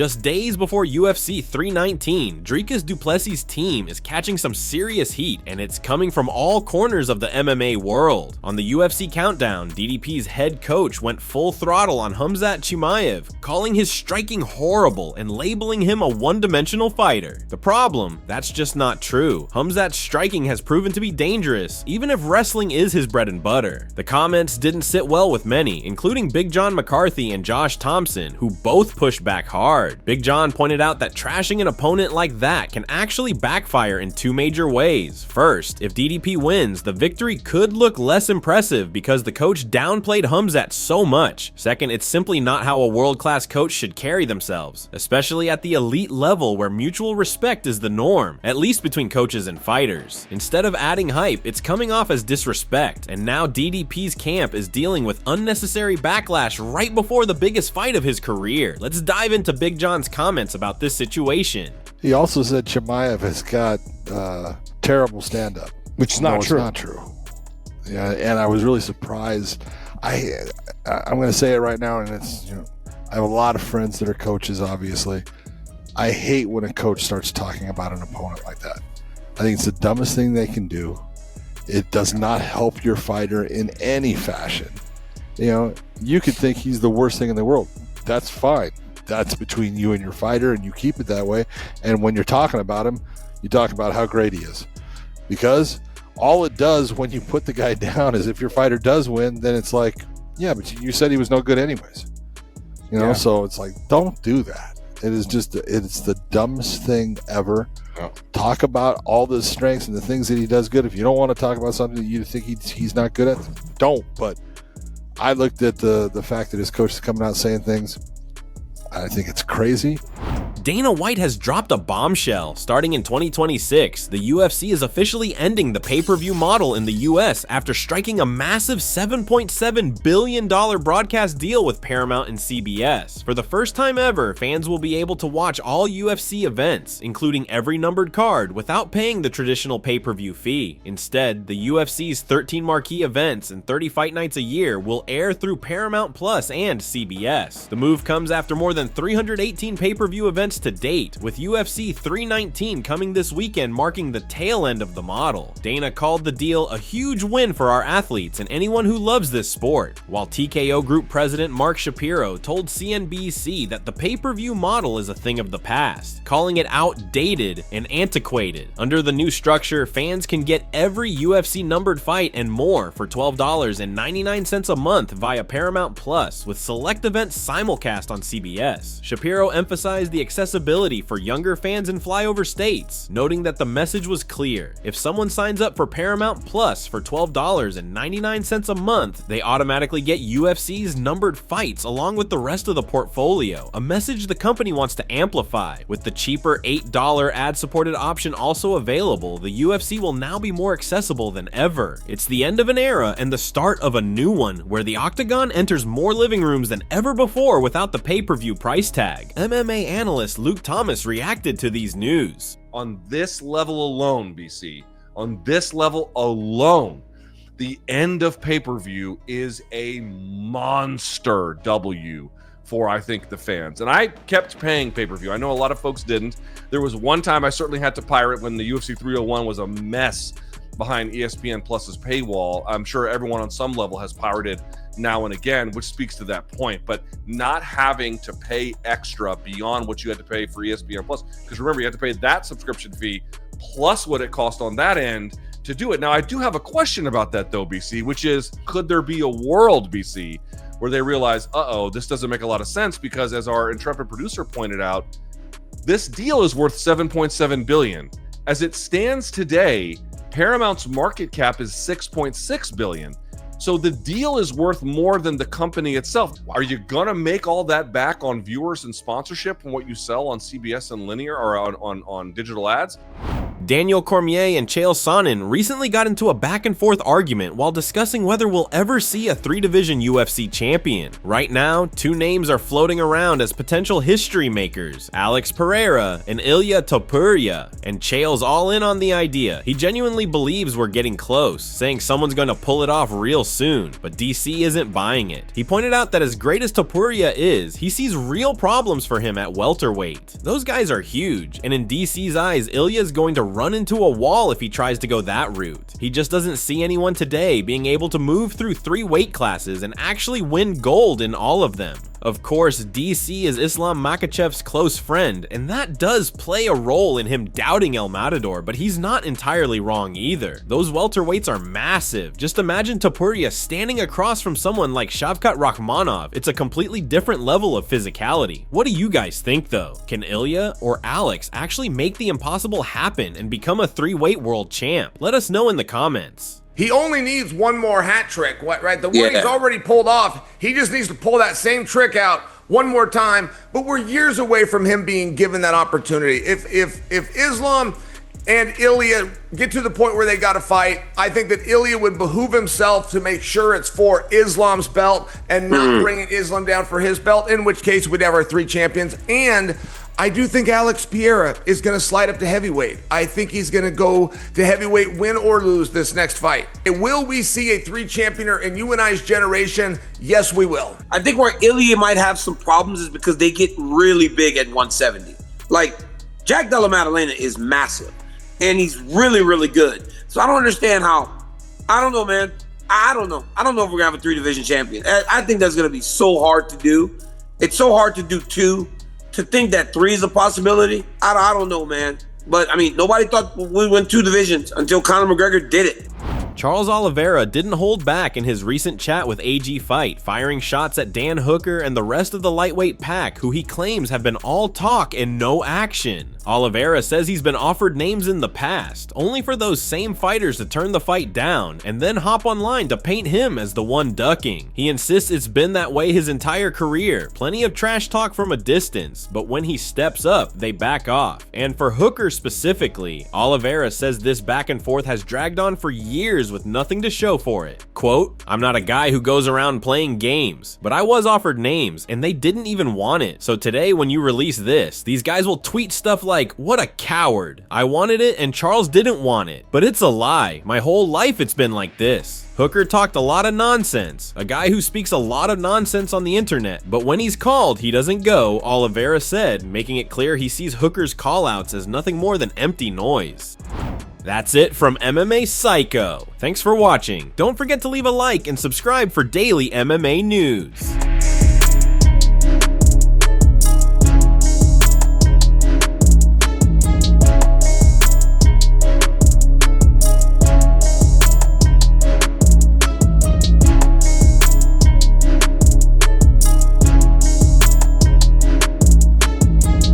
Just days before UFC 319, Dircus Du Plessis' team is catching some serious heat, and it's coming from all corners of the MMA world. On the UFC Countdown, DDP's head coach went full throttle on Khamzat Chimaev, calling his striking horrible and labeling him a one-dimensional fighter. The problem? That's just not true. Khamzat's striking has proven to be dangerous, even if wrestling is his bread and butter. The comments didn't sit well with many, including Big John McCarthy and Josh Thompson, who both pushed back hard. Big John pointed out that trashing an opponent like that can actually backfire in two major ways. First, if DDP wins, the victory could look less impressive because the coach downplayed Khamzat so much. Second, it's simply not how a world-class coach should carry themselves, especially at the elite level where mutual respect is the norm, at least between coaches and fighters. Instead of adding hype, it's coming off as disrespect, and now DDP's camp is dealing with unnecessary backlash right before the biggest fight of his career. Let's dive into Big John's comments about this situation. He also said Chimaev has got terrible stand-up, which is not true. It's not true. Yeah, and I was really surprised. I'm going to say it right now, and it's, I have a lot of friends that are coaches. Obviously, I hate when a coach starts talking about an opponent like that. I think it's the dumbest thing they can do. It does not help your fighter in any fashion. You could think he's the worst thing in the world. That's fine. That's between you and your fighter, and you keep it that way. And when you're talking about him, you talk about how great he is. Because all it does when you put the guy down is if your fighter does win, then it's like, yeah, but you said he was no good anyways. So it's like, don't do that. It's the dumbest thing ever. Oh. Talk about all the strengths and the things that he does good. If you don't want to talk about something that you think he's not good at, don't. But I looked at the fact that his coach is coming out saying things. I think it's crazy. Dana White has dropped a bombshell. Starting in 2026, the UFC is officially ending the pay-per-view model in the US after striking a massive $7.7 billion broadcast deal with Paramount and CBS. For the first time ever, fans will be able to watch all UFC events, including every numbered card, without paying the traditional pay-per-view fee. Instead, the UFC's 13 marquee events and 30 fight nights a year will air through Paramount Plus and CBS. The move comes after more than 318 pay-per-view events to date, with UFC 319 coming this weekend, marking the tail end of the model. Dana called the deal a huge win for our athletes and anyone who loves this sport, while TKO Group President Mark Shapiro told CNBC that the pay-per-view model is a thing of the past, calling it outdated and antiquated. Under the new structure, fans can get every UFC numbered fight and more for $12.99 a month via Paramount Plus, with select events simulcast on CBS. Shapiro emphasized the accessibility for younger fans in flyover states, noting that the message was clear. If someone signs up for Paramount Plus for $12.99 a month, they automatically get UFC's numbered fights along with the rest of the portfolio, a message the company wants to amplify. With the cheaper $8 ad-supported option also available, the UFC will now be more accessible than ever. It's the end of an era and the start of a new one, where the Octagon enters more living rooms than ever before without the pay-per-view price tag. MMA analyst Luke Thomas reacted to these news. On this level alone, BC, on this level alone, the end of pay-per-view is a monster W for, I think, the fans. And I kept paying pay-per-view. I know a lot of folks didn't. There was one time I certainly had to pirate when the UFC 301 was a mess behind ESPN Plus's paywall. I'm sure everyone on some level has pirated now and again, which speaks to that point. But not having to pay extra beyond what you had to pay for ESPN Plus, because remember, you had to pay that subscription fee plus what it cost on that end to do it. Now, I do have a question about that though, BC, which is, could there be a world, BC, where they realize, this doesn't make a lot of sense, because as our intrepid producer pointed out, this deal is worth $7.7 billion. As it stands today, Paramount's market cap is $6.6 billion. So the deal is worth more than the company itself. Are you going to make all that back on viewers and sponsorship from what you sell on CBS and linear or on digital ads? Daniel Cormier and Chael Sonnen recently got into a back and forth argument while discussing whether we'll ever see a 3-division UFC champion. Right now, 2 names are floating around as potential history makers, Alex Pereira and Ilia Topuria, and Chael's all in on the idea. He genuinely believes we're getting close, saying someone's going to pull it off real soon, but DC isn't buying it. He pointed out that as great as Topuria is, he sees real problems for him at welterweight. Those guys are huge, and in DC's eyes, Ilya's going to run into a wall if he tries to go that route. He just doesn't see anyone today being able to move through 3 weight classes and actually win gold in all of them. Of course, DC is Islam Makhachev's close friend, and that does play a role in him doubting El Matador, but he's not entirely wrong either. Those welterweights are massive. Just imagine Topuria standing across from someone like Shavkat Rakhmonov. It's a completely different level of physicality. What do you guys think though? Can Ilia or Alex actually make the impossible happen and become a 3-weight world champ? Let us know in the comments. He only needs one more hat trick, right? The one he's already pulled off, he just needs to pull that same trick out one more time. But we're years away from him being given that opportunity. If Islam and Ilia get to the point where they got to fight, I think that Ilia would behoove himself to make sure it's for Islam's belt and not bringing Islam down for his belt, in which case we'd have our 3 champions. And I do think Alex Pereira is going to slide up to heavyweight. I think he's going to go to heavyweight, win or lose this next fight. And will we see a 3-championer in you and I's generation? Yes, we will. I think where Ilia might have some problems is because they get really big at 170. Like, Jack Della Maddalena is massive, and he's really, really good. So I don't understand how, I don't know, man. I don't know. I don't know if we're going to have a 3-division champion. I think that's going to be so hard to do. It's so hard to do 2. To think that 3 is a possibility, I don't know, man. But, I mean, nobody thought we win 2 divisions until Conor McGregor did it. Charles Oliveira didn't hold back in his recent chat with AG Fight, firing shots at Dan Hooker and the rest of the lightweight pack, who he claims have been all talk and no action. Oliveira says he's been offered names in the past, only for those same fighters to turn the fight down and then hop online to paint him as the one ducking. He insists it's been that way his entire career, plenty of trash talk from a distance, but when he steps up, they back off. And for Hooker specifically, Oliveira says this back and forth has dragged on for years with nothing to show for it. Quote, "I'm not a guy who goes around playing games, but I was offered names and they didn't even want it. So today when you release this, these guys will tweet stuff like, 'What a coward. I wanted it and Charles didn't want it.' But it's a lie. My whole life it's been like this." Hooker talked a lot of nonsense, a guy who speaks a lot of nonsense on the internet, but when he's called, he doesn't go, Oliveira said, making it clear he sees Hooker's callouts as nothing more than empty noise. That's it from MMA Psycho. Thanks for watching. Don't forget to leave a like and subscribe for daily MMA news.